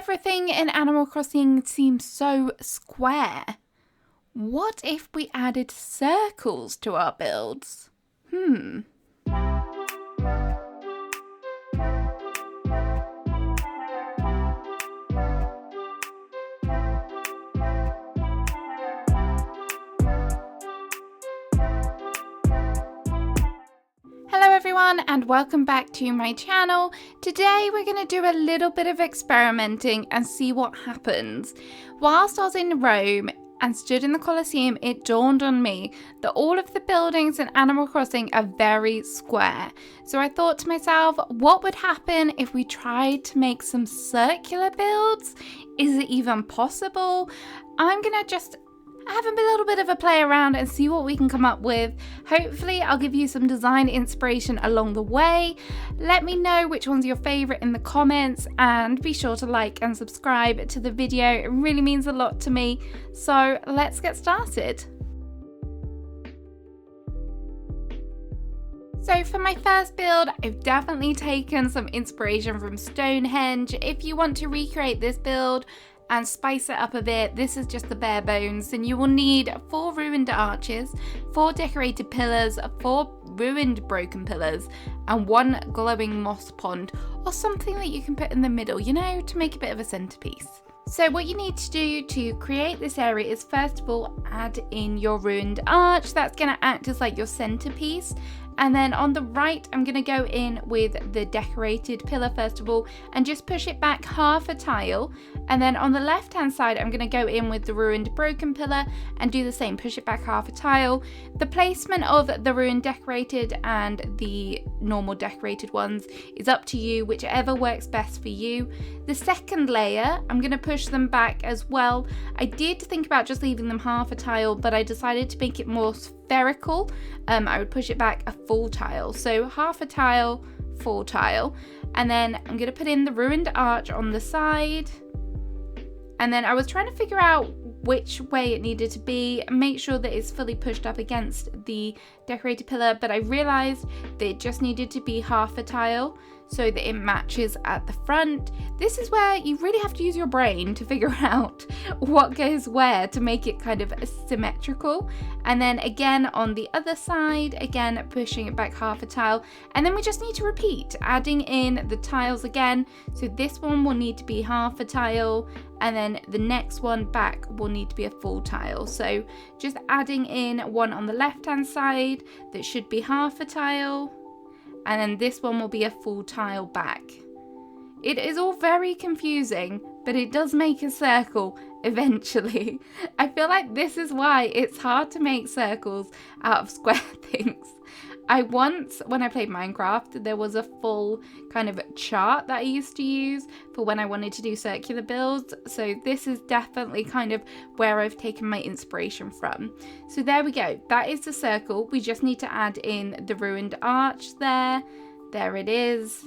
Everything in Animal Crossing seems so square. What if we added circles to our builds? Hello everyone and welcome back to my channel. Today we're going to do a little bit of experimenting and see what happens. Whilst I was in Rome and stood in the Colosseum, it dawned on me that all of the buildings in Animal Crossing are very square. So I thought to myself, what would happen if we tried to make some circular builds? Is it even possible? I'm going to just have a little bit of a play around and see what we can come up with. Hopefully I'll give you some design inspiration along the way. Let me know which one's your favorite in the comments and be sure to like and subscribe to the video. It really means a lot to me. So let's get started. So for my first build, I've definitely taken some inspiration from Stonehenge. If you want to recreate this build and spice it up a bit, this is just the bare bones. And you will need 4 ruined arches, 4 decorated pillars, 4 ruined broken pillars, and 1 glowing moss pond, or something that you can put in the middle, you know, to make a bit of a centerpiece. So what you need to do to create this area is first of all add in your ruined arch. That's going to act as like your centerpiece. And then on the right, I'm going to go in with the decorated pillar first of all and just push it back half a tile. And then on the left hand side, I'm going to go in with the ruined broken pillar and do the same, push it back half a tile. The placement of the ruined decorated and the normal decorated ones is up to you, whichever works best for you. The second layer, I'm going to push them back as well. I did think about just leaving them half a tile, but I decided to make it more spherical. I would push it back a full tile, so half a tile, full tile, and then I'm going to put in the ruined arch on the side. And then I was trying to figure out which way it needed to be, make sure that it's fully pushed up against the decorated pillar, but I realized that it just needed to be half a tile so that it matches at the front. This is where you really have to use your brain to figure out what goes where to make it kind of symmetrical. And then again on the other side, again pushing it back half a tile, and then we just need to repeat adding in the tiles again. So this one will need to be half a tile, and then the next one back will need to be a full tile. So just adding in one on the left hand side that should be half a tile, and then this one will be a full tile back. It is all very confusing, but it does make a circle eventually. I feel like this is why it's hard to make circles out of square things. When I played Minecraft, there was a full kind of chart that I used to use for when I wanted to do circular builds. So this is definitely kind of where I've taken my inspiration from. So there we go. That is the circle. We just need to add in the ruined arch there. There it is.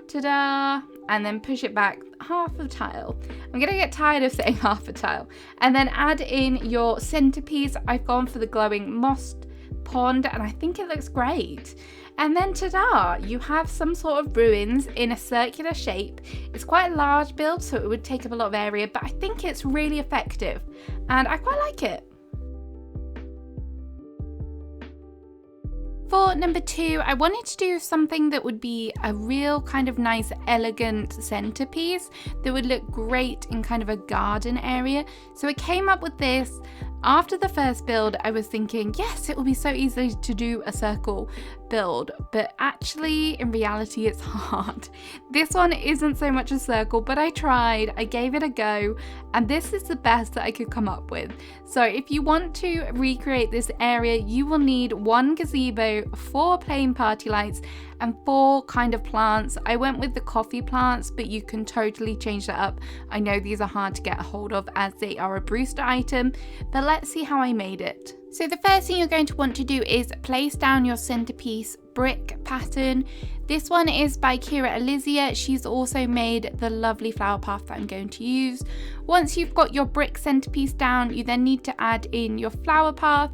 Ta-da! And then push it back half a tile. I'm gonna get tired of saying half a tile. And then add in your centerpiece. I've gone for the glowing moss pond and I think it looks great. And then ta-da, you have some sort of ruins in a circular shape. It's quite a large build, so it would take up a lot of area, but I think it's really effective and I quite like it. For number 2, I wanted to do something that would be a real kind of nice, elegant centerpiece that would look great in kind of a garden area. So I came up with this. After the first build, I was thinking, yes, it will be so easy to do a circle build, but actually in reality it's hard. This one isn't so much a circle, but I tried, I gave it a go, and this is the best that I could come up with. So if you want to recreate this area, you will need 1 gazebo, 4 plain party lights, and 4 kind of plants. I went with the coffee plants, but you can totally change that up. I know these are hard to get a hold of as they are a Brewster item, but let's see how I made it. So the first thing you're going to want to do is place down your centerpiece brick pattern. This one is by Kira Alizia. She's also made the lovely flower path that I'm going to use. Once you've got your brick centerpiece down, you then need to add in your flower path.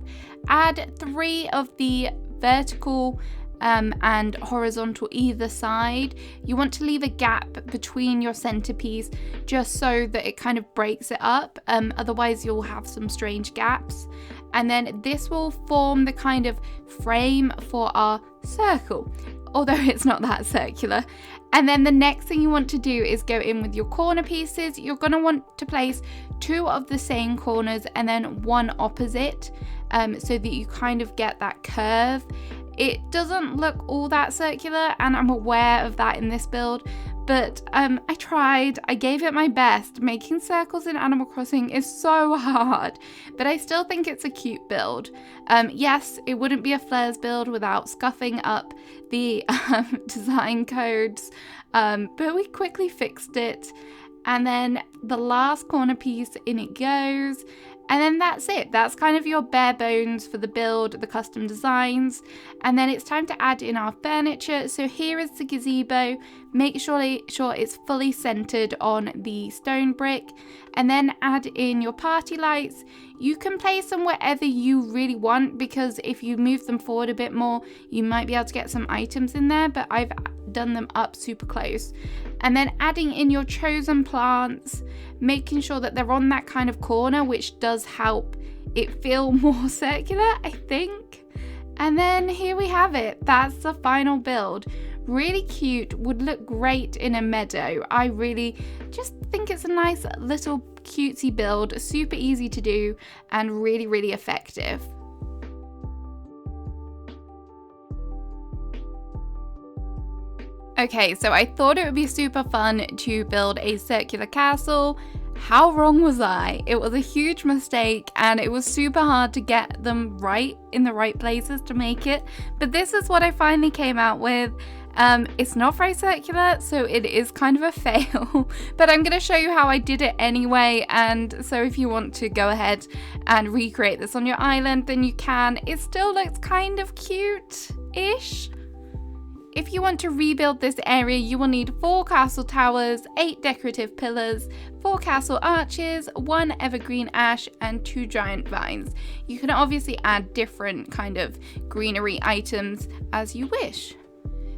Add 3 of the vertical and horizontal either side. You want to leave a gap between your centerpiece just so that it kind of breaks it up, otherwise you'll have some strange gaps. And then this will form the kind of frame for our circle, although it's not that circular. And then the next thing you want to do is go in with your corner pieces. You're going to want to place 2 of the same corners and then 1 opposite, so that you kind of get that curve. It doesn't look all that circular, and I'm aware of that in this build, but I tried. I gave it my best. Making circles in Animal Crossing is so hard, but I still think it's a cute build. Yes, it wouldn't be a Flares build without scuffing up the design codes, but we quickly fixed it. And then the last corner piece, in it goes. And then that's it. That's kind of your bare bones for the build, the custom designs. And then it's time to add in our furniture. So here is the gazebo. Make sure it's fully centered on the stone brick. And then add in your party lights. You can place them wherever you really want, because if you move them forward a bit more, you might be able to get some items in there, but I've done them up super close. And then adding in your chosen plants, making sure that they're on that kind of corner, which does help it feel more circular, I think. And then here we have it. That's the final build. Really cute, would look great in a meadow. I really just think it's a nice little cutesy build, super easy to do and really, really effective. Okay, so I thought it would be super fun to build a circular castle. How wrong was I? It was a huge mistake, and it was super hard to get them right in the right places to make it. But this is what I finally came out with. It's not very circular, so it is kind of a fail, but I'm going to show you how I did it anyway. And so if you want to go ahead and recreate this on your island, then you can. It still looks kind of cute-ish. If you want to rebuild this area, you will need 4 castle towers, 8 decorative pillars, 4 castle arches, 1 evergreen ash, and 2 giant vines. You can obviously add different kind of greenery items as you wish.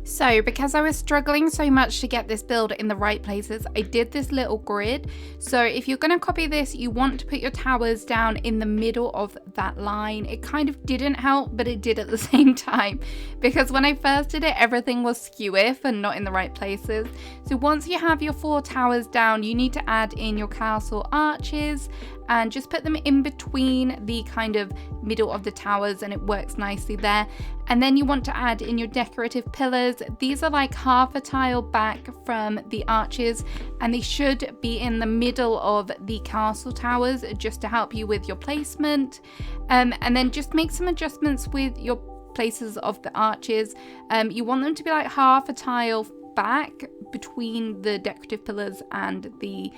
So because I was struggling so much to get this build in the right places, I did this little grid. So if you're going to copy this, you want to put your towers down in the middle of that line. It kind of didn't help, but it did at the same time, because when I first did it, everything was skew-iff and not in the right places. So once you have your 4 towers down, you need to add in your castle arches and just put them in between the kind of middle of the towers, and it works nicely there. And then you want to add in your decorative pillars. These are like half a tile back from the arches, and they should be in the middle of the castle towers just to help you with your placement. And then just make some adjustments with your places of the arches. You want them to be like half a tile back between the decorative pillars and the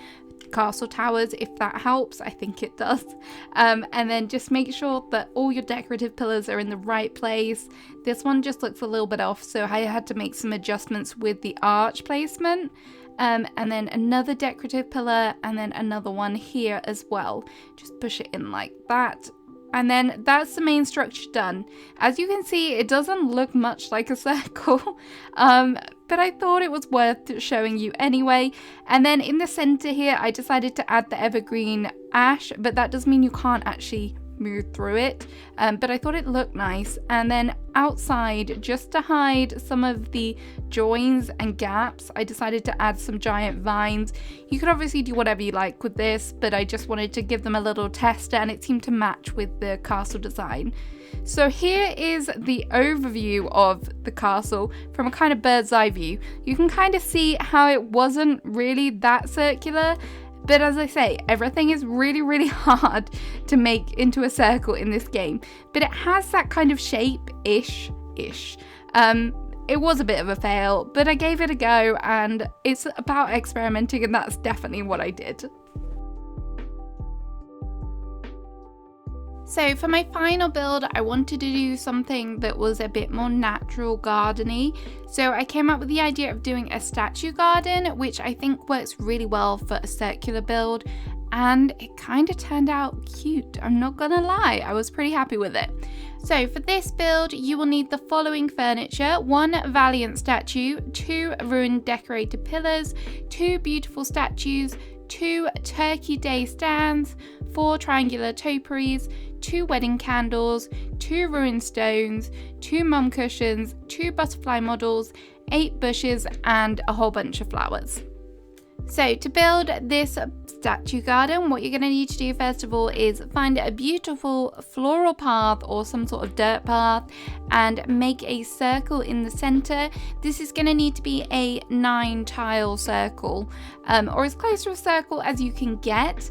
castle towers, if that helps. I think it does. And then just make sure that all your decorative pillars are in the right place. This one just looks a little bit off, so I had to make some adjustments with the arch placement. And then another decorative pillar, and then another one here as well. Just push it in like that. And then that's the main structure done. As you can see, it doesn't look much like a circle, but I thought it was worth showing you anyway. And then in the center here, I decided to add the evergreen ash, but that does mean you can't actually move through it, but I thought it looked nice. And then outside, just to hide some of the joins and gaps, I decided to add some giant vines. You could obviously do whatever you like with this, but I just wanted to give them a little tester, and it seemed to match with the castle design. So here is the overview of the castle from a kind of bird's eye view. You can kind of see how it wasn't really that circular. But as I say, everything is really, really hard to make into a circle in this game. But it has that kind of shape-ish. It was a bit of a fail, but I gave it a go, and it's about experimenting, and that's definitely what I did. So for my final build, I wanted to do something that was a bit more natural garden-y. So I came up with the idea of doing a statue garden, which I think works really well for a circular build. And it kind of turned out cute, I'm not gonna lie, I was pretty happy with it. So for this build, you will need the following furniture: 1 Valiant statue, 2 ruined decorated pillars, 2 beautiful statues, 2 Turkey Day stands, 4 triangular topiaries, 2 wedding candles, 2 ruined stones, 2 mum cushions, 2 butterfly models, 8 bushes, and a whole bunch of flowers. So to build this statue garden, what you're going to need to do first of all is find a beautiful floral path or some sort of dirt path and make a circle in the center. This is going to need to be a 9-tile circle, or as close to a circle as you can get.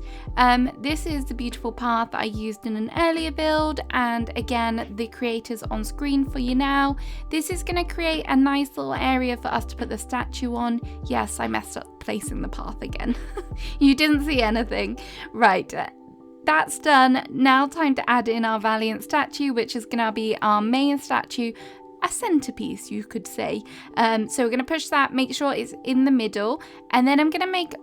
This is the beautiful path that I used in an earlier build, and again the creator's on screen for you now. This is going to create a nice little area for us to put the statue on. Yes, I messed up placing the path again. You didn't see anything. Right, that's done. Now time to add in our Valiant statue, which is gonna be our main statue, a centerpiece you could say. So we're gonna push that, make sure it's in the middle, and then I'm gonna make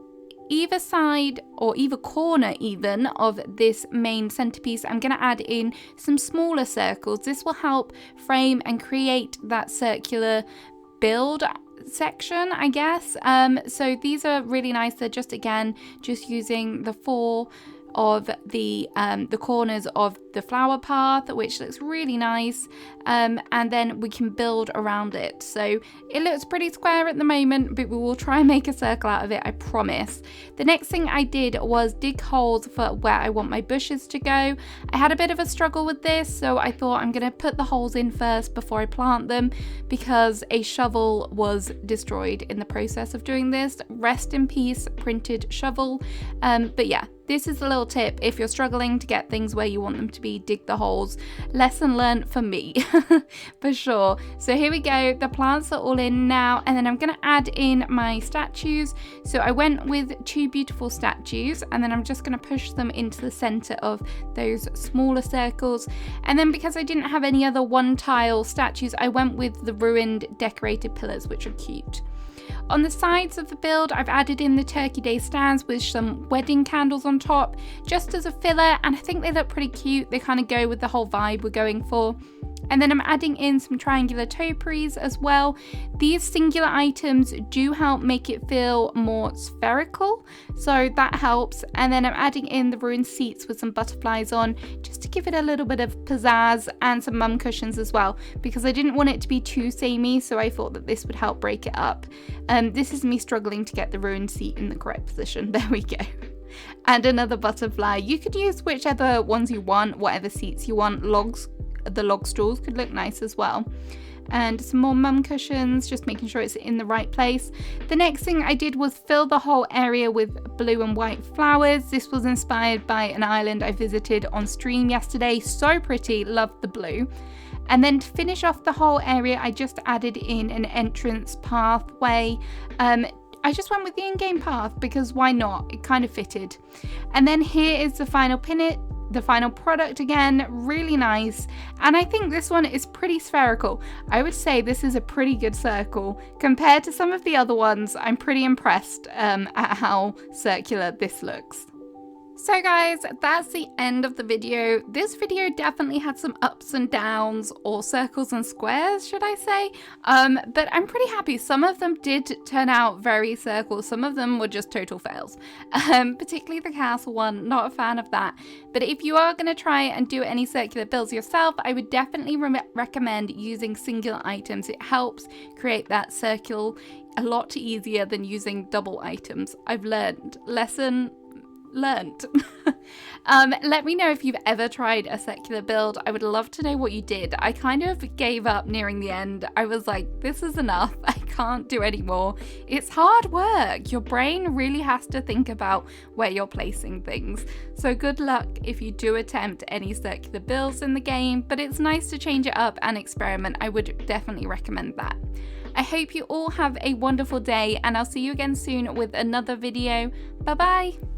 either side or either corner even of this main centerpiece, I'm going to add in some smaller circles. This will help frame and create that circular build section, I guess. So these are really nice. They're just, again, just using the 4 of the corners of the flower path, which looks really nice, and then we can build around it. So it looks pretty square at the moment, but we will try and make a circle out of it, I promise. The next thing I did was dig holes for where I want my bushes to go. I had a bit of a struggle with this, so I thought I'm going to put the holes in first before I plant them, because a shovel was destroyed in the process of doing this. Rest in peace, printed shovel. But yeah, this is a little tip. If you're struggling to get things where you want them to be, dig the holes. Lesson learned for me, for sure. So here we go. The plants are all in now, and then I'm going to add in my statues. So I went with 2 beautiful statues, and then I'm just going to push them into the center of those smaller circles. And then because I didn't have any other 1-tile statues, I went with the ruined decorated pillars, which are cute. On the sides of the build, I've added in the Turkey Day stands with some wedding candles on top, just as a filler, and I think they look pretty cute. They kind of go with the whole vibe we're going for. And then I'm adding in some triangular topiaries as well. These singular items do help make it feel more spherical, so that helps. And then I'm adding in the ruined seats with some butterflies on, just to give it a little bit of pizzazz, and some mum cushions as well, because I didn't want it to be too samey, so I thought that this would help break it up. This is me struggling to get the ruined seat in the correct position. There we go. And another butterfly. You could use whichever ones you want, whatever seats you want. The log stools could look nice as well. And some more mum cushions, just making sure it's in the right place. The next thing I did was fill the whole area with blue and white flowers. This was inspired by an island I visited on stream yesterday. So pretty, loved the blue. And then to finish off the whole area, I just added in an entrance pathway. I just went with the in-game path because why not? It kind of fitted. And then here is the final product again, really nice. And I think this one is pretty spherical. I would say this is a pretty good circle. Compared to some of the other ones, I'm pretty impressed at how circular this looks. So guys, that's the end of the video. This video definitely had some ups and downs, or circles and squares, should I say. But I'm pretty happy. Some of them did turn out very circles. Some of them were just total fails. Particularly the castle one, not a fan of that. But if you are going to try and do any circular builds yourself, I would definitely recommend using singular items. It helps create that circle a lot easier than using double items. I've learned. Lesson learned. Let me know if you've ever tried a circular build. I would love to know what you did. I kind of gave up nearing the end. I was like, this is enough. I can't do any more. It's hard work. Your brain really has to think about where you're placing things. So good luck if you do attempt any circular builds in the game, but it's nice to change it up and experiment. I would definitely recommend that. I hope you all have a wonderful day, and I'll see you again soon with another video. Bye bye.